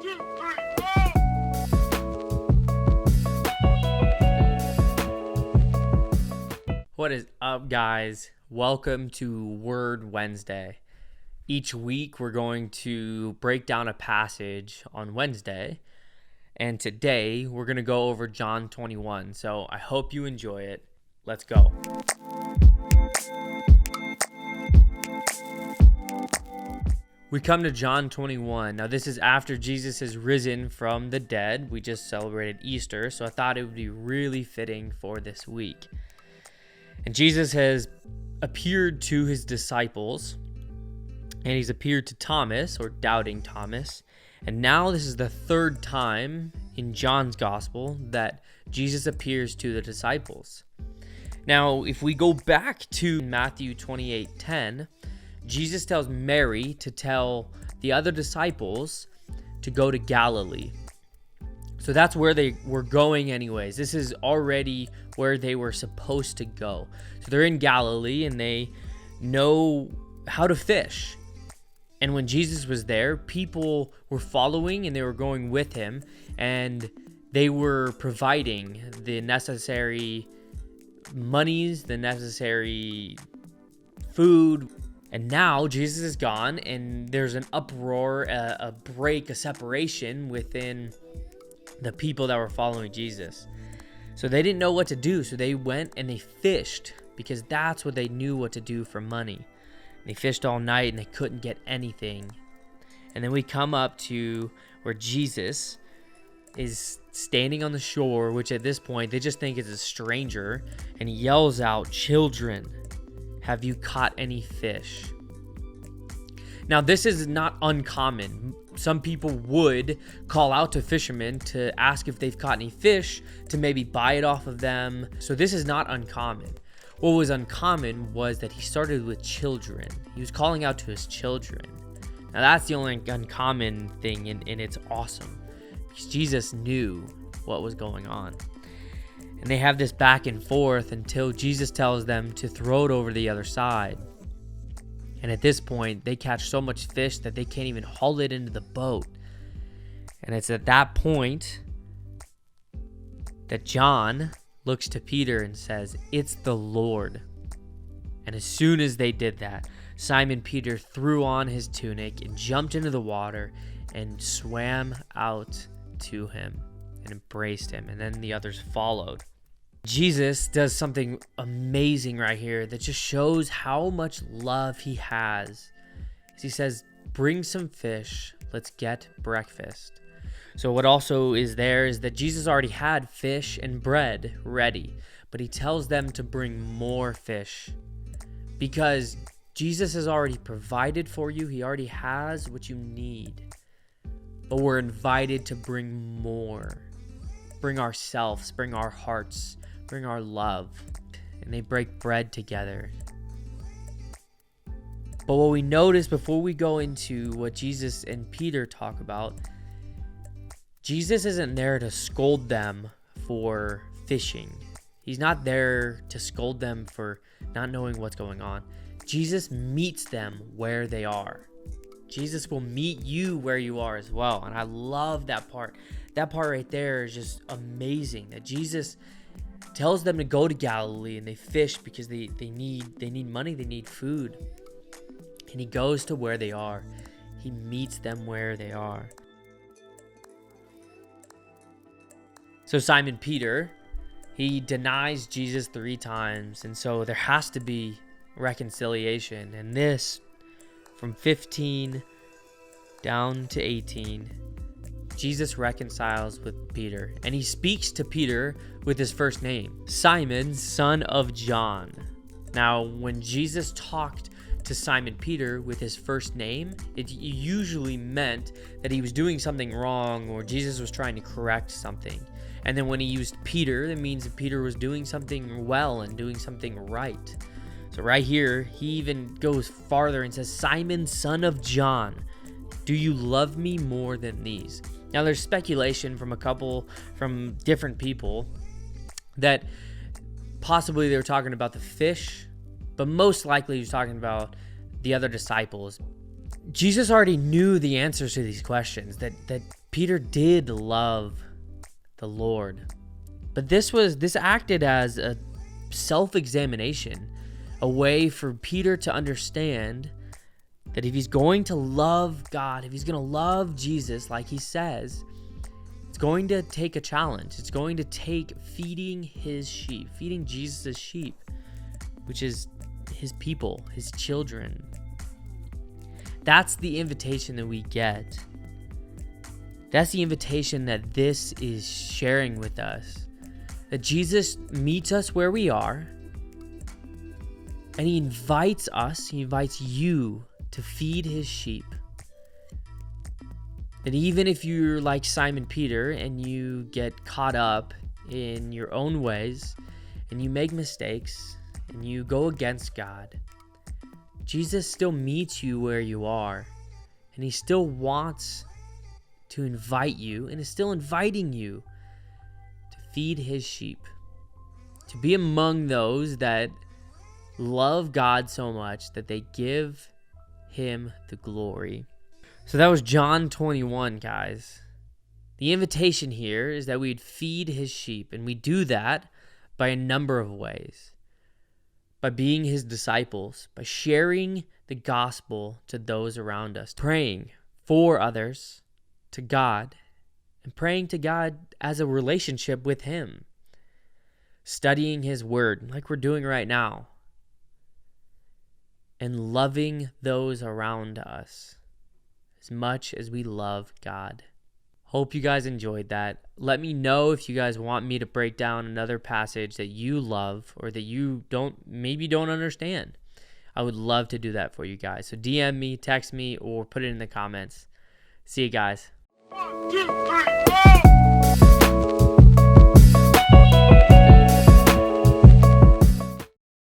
2, 3, go! What is up, guys? Welcome to Word Wednesday. Each week, we're going to break down a passage on Wednesday. And today, we're going to go over John 21. So I hope you enjoy it. Let's go. We come to John 21. Now, this is after Jesus has risen from the dead. We just celebrated Easter, so I thought it would be really fitting for this week. And Jesus has appeared to his disciples, and he's appeared to Thomas, or doubting Thomas. And now this is the third time in John's gospel that Jesus appears to the disciples. Now, if we go back to Matthew 28:10, Jesus tells Mary to tell the other disciples to go to Galilee. So that's where they were going anyways. This is already where they were supposed to go. So they're in Galilee and they know how to fish. And when Jesus was there, people were following and they were going with him, and they were providing the necessary monies, the necessary food. And now Jesus is gone and there's an uproar, a break, a separation within the people that were following Jesus. So they didn't know what to do. So they went and they fished, because that's what they knew what to do for money. And they fished all night and they couldn't get anything. And then we come up to where Jesus is standing on the shore, which at this point they just think is a stranger, and he yells out, "Children, have you caught any fish?" Now, this is not uncommon. Some people would call out to fishermen to ask if they've caught any fish, to maybe buy it off of them. So this is not uncommon. What was uncommon was that he started with children. He was calling out to his children. Now, that's the only uncommon thing, and it's awesome, because Jesus knew what was going on. And they have this back and forth until Jesus tells them to throw it over the other side. And at this point, they catch so much fish that they can't even haul it into the boat. And it's at that point that John looks to Peter and says, "It's the Lord." And as soon as they did that, Simon Peter threw on his tunic and jumped into the water and swam out to him and embraced him. And then the others followed. Jesus does something amazing right here that just shows how much love he has. He says, "Bring some fish, let's get breakfast." So what also is there is that Jesus already had fish and bread ready, but he tells them to bring more fish, because Jesus has already provided for you. He already has what you need, but we're invited to bring more. Bring ourselves, bring our hearts, bring our love. And they break bread together. But what we notice before we go into what Jesus and Peter talk about, Jesus isn't there to scold them for fishing. He's not there to scold them for not knowing what's going on. Jesus meets them where they are. Jesus will meet you where you are as well. And I love that part. That part right there is just amazing, that Jesus tells them to go to Galilee and they fish because they need money, they need food. And he goes to where they are. He meets them where they are. So Simon Peter, he denies Jesus 3 times, and so there has to be reconciliation. And this, from 15 down to 18, Jesus reconciles with Peter, and he speaks to Peter with his first name, Simon, son of John. Now, when Jesus talked to Simon Peter with his first name, it usually meant that he was doing something wrong, or Jesus was trying to correct something. And then when he used Peter, that means that Peter was doing something well and doing something right. So right here, he even goes farther and says, Simon, son of John, do you love me more than these? Now, there's speculation from different people that possibly they were talking about the fish, but most likely he was talking about the other disciples. Jesus already knew the answers to these questions, that Peter did love the Lord. But this acted as a self-examination, a way for Peter to understand that if he's going to love God, if he's going to love Jesus like he says, it's going to take a challenge. It's going to take feeding his sheep, feeding Jesus' sheep, which is his people, his children. That's the invitation that we get. That's the invitation that this is sharing with us. That Jesus meets us where we are, and he invites us, he invites you to feed his sheep. That even if you're like Simon Peter and you get caught up in your own ways and you make mistakes and you go against God, Jesus still meets you where you are, and he still wants to invite you and is still inviting you to feed his sheep, to be among those that love God so much that they give him the glory. So that was John 21, guys. The invitation here is that we'd feed his sheep, and we do that by a number of ways. By being his disciples, by sharing the gospel to those around us, praying for others, to God, and praying to God as a relationship with him, studying his word like we're doing right now, and loving those around us as much as we love God. Hope you guys enjoyed that. Let me know if you guys want me to break down another passage that you love or that you maybe don't understand. I would love to do that for you guys. So DM me, text me, or put it in the comments. See you guys. 1, 2, 3.